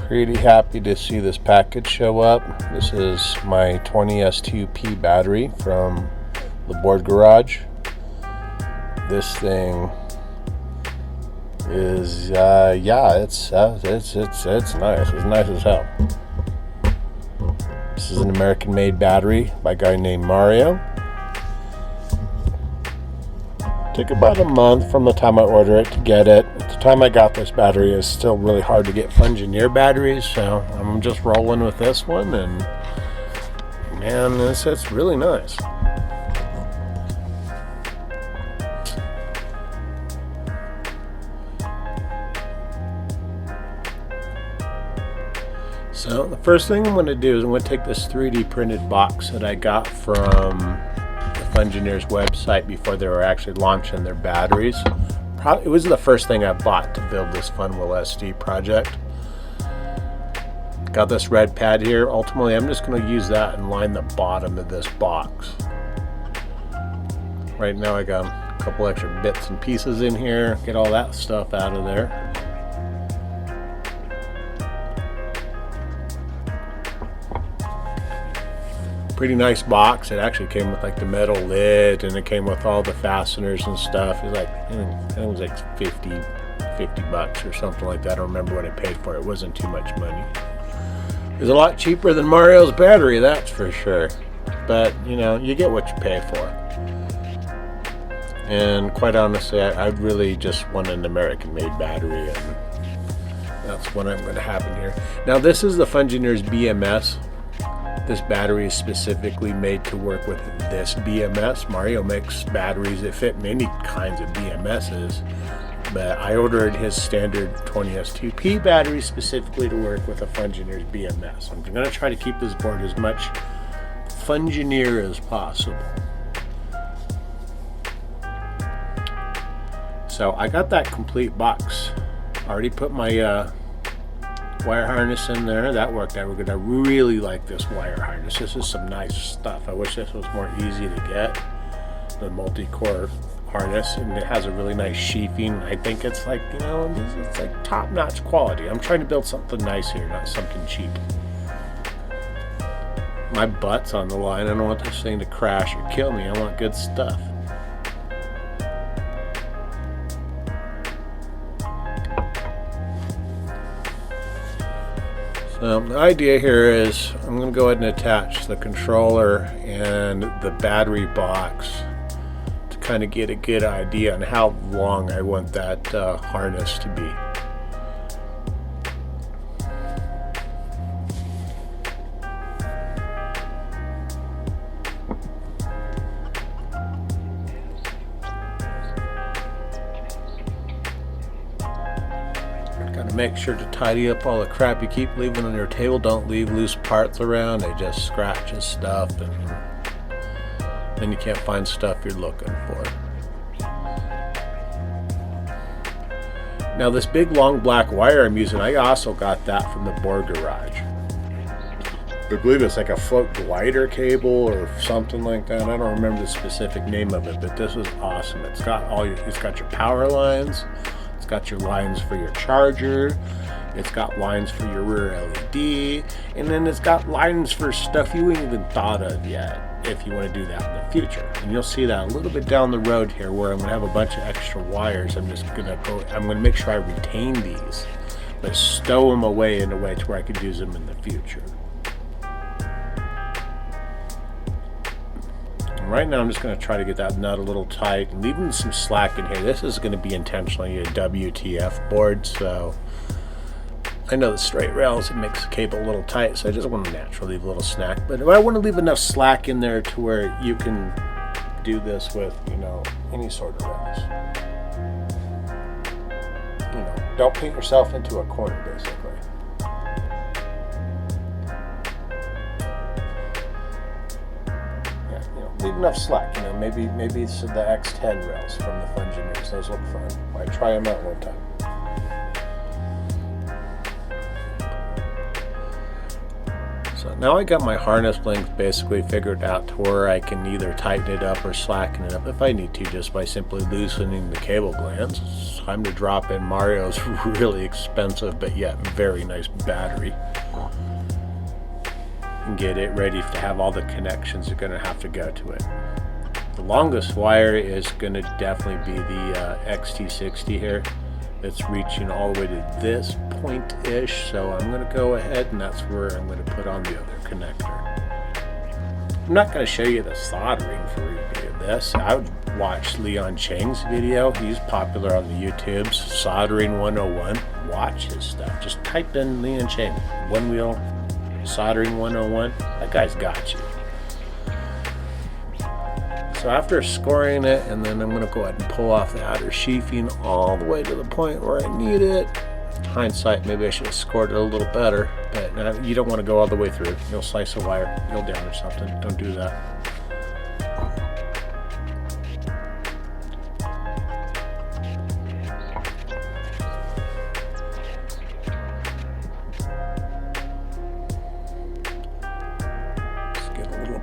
Pretty happy to see this package show up. This is my 20S2P battery from the board garage. This thing is it's nice. It's nice as hell. This is an American-made battery by a guy named Mario. Took about a month from the time I ordered it to get it. At the time I got this battery, it's still really hard to get Funwheel batteries, so I'm just rolling with this one, and man, it's really nice. So the first thing I'm going to do is I'm going to take this 3D printed box that I got from Funwheel's website before they were actually launching their batteries. It was the first thing I bought to build this Funwheel ST project. Got this red pad here. Ultimately, I'm just going to use that and line the bottom of this box. Right now I got a couple extra bits and pieces in here. Get all that stuff out of there. Pretty nice box. It actually came with like the metal lid, and it came with all the fasteners and stuff. It was like, I think it was like 50 bucks or something like that. I don't remember what I paid for it. It wasn't too much money. It was a lot cheaper than Mario's battery, that's for sure. But you know, you get what you pay for. And quite honestly, I really just want an American-made battery, and that's what I'm going to have in here. Now, this is the Funwheel's BMS. This battery is specifically made to work with this BMS. Mario makes batteries that fit many kinds of BMSs, but I ordered his standard 20S2P battery specifically to work with a Funwheel's BMS. I'm going to try to keep this board as much Funwheel as possible. So I got that complete box. I already put my wire harness in there. That worked out good. I really like this wire harness. This is some nice stuff. I wish this was more easy to get, the multi-core harness, and it has a really nice sheathing. I think it's like, you know, it's like top-notch quality. I'm trying to build something nice here, not something cheap. My butt's on the line. I don't want this thing to crash or kill me. I want good stuff. The idea here is I'm going to go ahead and attach the controller and the battery box to kind of get a good idea on how long I want that harness to be. Make sure to tidy up all the crap you keep leaving on your table. Don't leave loose parts around. They just scratches stuff, and then you can't find stuff you're looking for. Now this big long black wire I'm using, I also got that from the board garage. I believe it's like a float glider cable or something like that. I don't remember the specific name of it, but this is awesome. It's got your power lines. It's got your lines for your charger, it's got lines for your rear LED, and then it's got lines for stuff you ain't even thought of yet if you want to do that in the future. And you'll see that a little bit down the road here where I'm going to have a bunch of extra wires. I'm going to make sure I retain these, but stow them away in a way to where I could use them in the future. Right now I'm just going to try to get that nut a little tight and leaving some slack in here. This is going to be intentionally a WTF board, so I know the straight rails, it makes the cable a little tight, so I just want to naturally leave a little slack. But I want to leave enough slack in there to where you can do this with, you know, any sort of rails. You know, don't paint yourself into a corner, basically. Leave enough slack, you know, maybe it's the X10 rails from the Funwheel. Those look fun. I try them out one time. So Now I got my harness length basically figured out to where I can either tighten it up or slacken it up if I need to, just by simply loosening the cable glands. It's time to drop in Mario's really expensive but yet very nice battery and get it ready to have all the connections that are going to have to go to it. The longest wire is going to definitely be the XT60 here. It's reaching all the way to this point-ish, so I'm going to go ahead and that's where I'm going to put on the other connector. I'm not going to show you the soldering for review of this. I would watch Leon Cheng's video. He's popular on the YouTubes, Soldering 101. Watch his stuff. Just type in Leon Cheng, Funwheel Soldering 101. That guy's got you. So after scoring it, and then I'm going to go ahead and pull off the outer sheathing all the way to the point where I need it. Hindsight, maybe I should have scored it a little better, but you don't want to go all the way through. You'll slice a wire, you'll damage something. Don't do that.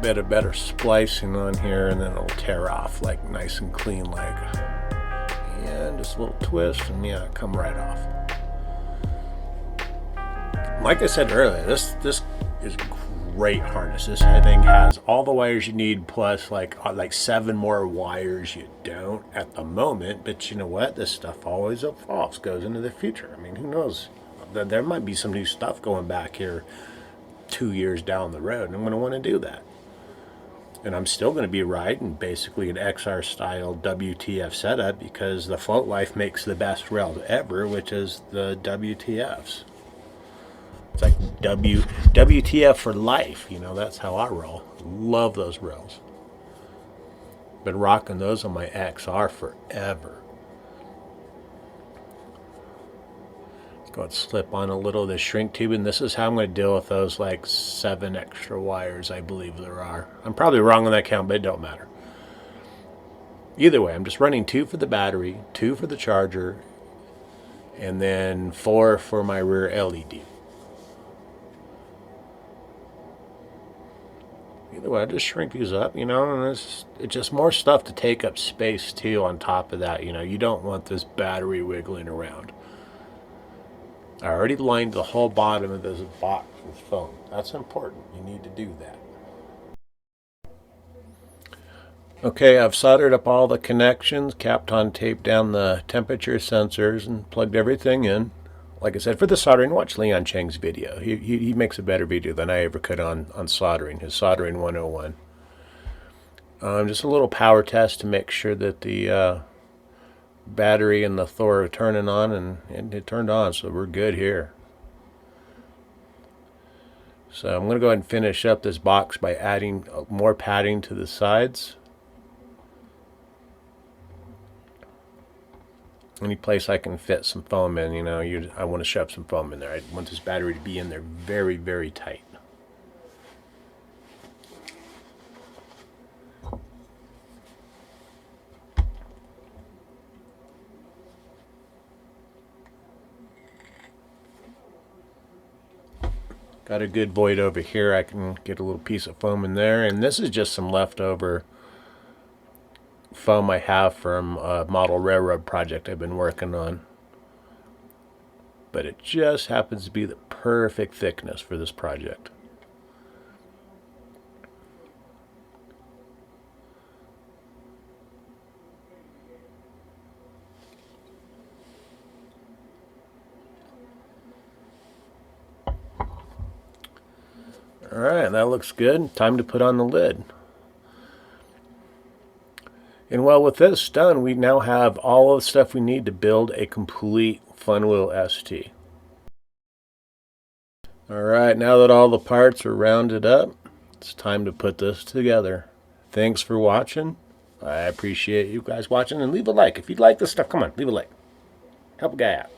Bit of better splicing on here, and then it'll tear off like nice and clean, like, and just a little twist, and yeah, come right off. Like I said earlier, this is great harness. This thing has all the wires you need, plus like 7 more wires you don't at the moment. But you know what? This stuff always evolves, goes into the future. I mean, who knows? There might be some new stuff going back here 2 years down the road, and I'm going to want to do that. And I'm still going to be riding basically an XR style WTF setup because the Float Life makes the best rails ever, which is the WTFs. It's like WTF for life, you know, that's how I roll. Love those rails. Been rocking those on my XR forever. Go ahead and slip on a little of the shrink tube, and this is how I'm going to deal with those like 7 extra wires I believe there are. I'm probably wrong on that count, but it don't matter. Either way, I'm just running 2 for the battery, 2 for the charger, and then 4 for my rear LED. Either way, I just shrink these up, you know, and it's just more stuff to take up space too on top of that. You know, you don't want this battery wiggling around. I already lined the whole bottom of this box with foam. That's important. You need to do that. Okay, I've soldered up all the connections, Kapton taped down the temperature sensors, and plugged everything in. Like I said, for the soldering, watch Leon Cheng's video. He makes a better video than I ever could on soldering, his Soldering 101. Just a little power test to make sure that the battery and the Thor are turning on, and it turned on, so we're good here. So I'm going to go ahead and finish up this box by adding more padding to the sides. Any place I can fit some foam in, you know, I want to shove some foam in there. I want this battery to be in there very, very tight. Got a good void over here. I can get a little piece of foam in there. And this is just some leftover foam I have from a model railroad project I've been working on. But it just happens to be the perfect thickness for this project. Alright, that looks good. Time to put on the lid. And well, with this done, we now have all of the stuff we need to build a complete Funwheel ST. Alright, now that all the parts are rounded up, it's time to put this together. Thanks for watching. I appreciate you guys watching, and leave a like. If you like this stuff, come on, leave a like. Help a guy out.